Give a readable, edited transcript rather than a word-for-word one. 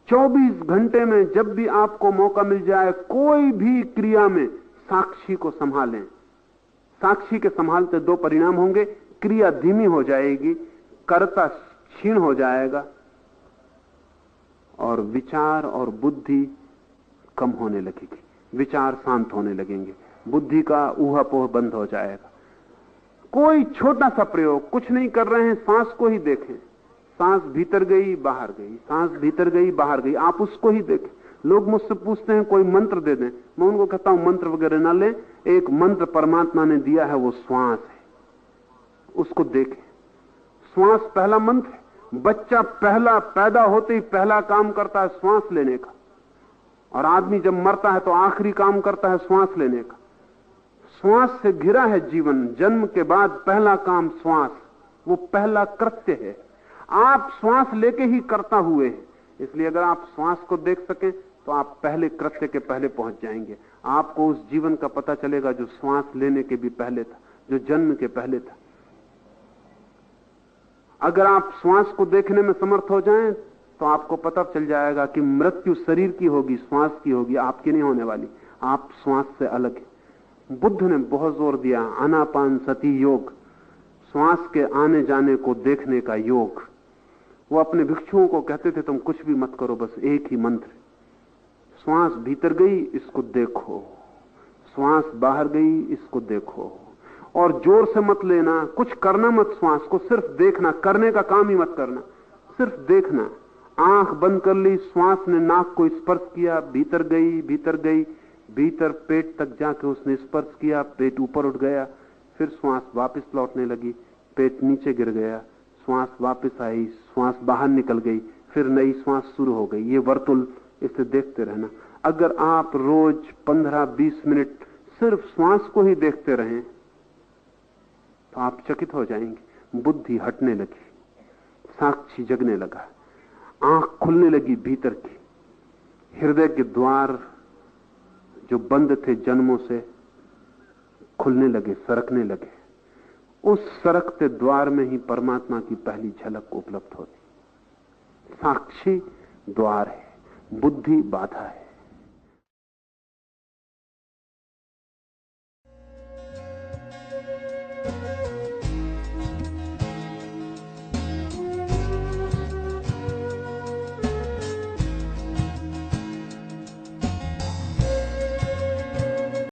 24 घंटे में जब भी आपको मौका मिल जाए, कोई भी क्रिया में साक्षी को संभालें। साक्षी के संभालते दो परिणाम होंगे, क्रिया धीमी हो जाएगी, कर्ता क्षीण हो जाएगा, और विचार और बुद्धि कम होने लगेगी, विचार शांत होने लगेंगे, बुद्धि का ऊहापोह बंद हो जाएगा। कोई छोटा सा प्रयोग, कुछ नहीं कर रहे हैं, सांस को ही देखें। सांस भीतर गई बाहर गई, सांस भीतर गई बाहर गई, आप उसको ही देखें। लोग मुझसे पूछते हैं कोई मंत्र दे दें, मैं उनको कहता हूं मंत्र वगैरह ना लें, एक मंत्र परमात्मा ने दिया है, वो श्वास है, उसको देखें। श्वास पहला मंत्र है। बच्चा पहला पैदा होते ही पहला काम करता है श्वास लेने का, और आदमी जब मरता है तो आखिरी काम करता है श्वास लेने का। श्वास से घिरा है जीवन। जन्म के बाद पहला काम श्वास, वो पहला कृत्य है। आप श्वास लेके ही करता हुए हैं, इसलिए अगर आप श्वास को देख सकें तो आप पहले कृत्य के पहले पहुंच जाएंगे। आपको उस जीवन का पता चलेगा जो श्वास लेने के भी पहले था, जो जन्म के पहले था। अगर आप श्वास को देखने में समर्थ हो जाएं तो आपको पता चल जाएगा कि मृत्यु शरीर की होगी, श्वास की होगी, आपकी नहीं होने वाली। आप श्वास से अलग है। बुद्ध ने बहुत जोर दिया आनापान सती योग, श्वास के आने जाने को देखने का योग। वो अपने भिक्षुओं को कहते थे तुम कुछ भी मत करो, बस एक ही मंत्र, श्वास भीतर गई इसको देखो, श्वास बाहर गई इसको देखो, और जोर से मत लेना, कुछ करना मत, श्वास को सिर्फ देखना, करने का काम ही मत करना, सिर्फ देखना। आंख बंद कर ली, श्वास ने नाक को स्पर्श किया, भीतर गई भीतर गई, भीतर पेट तक जाके उसने स्पर्श किया, पेट ऊपर उठ गया, फिर श्वास वापस लौटने लगी, पेट नीचे गिर गया, श्वास वापस आई, श्वास बाहर निकल गई, फिर नई श्वास शुरू हो गई। ये वर्तुल, इसे देखते रहना। अगर आप रोज 15-20 मिनट सिर्फ श्वास को ही देखते रहें तो आप चकित हो जाएंगे। बुद्धि हटने लगी, साक्षी जगने लगा, आंख खुलने लगी भीतर की, हृदय के द्वार जो बंद थे जन्मों से खुलने लगे, सरकने लगे। उस सरकते द्वार में ही परमात्मा की पहली झलक उपलब्ध होती। साक्षी द्वार है, बुद्धि बाधा है।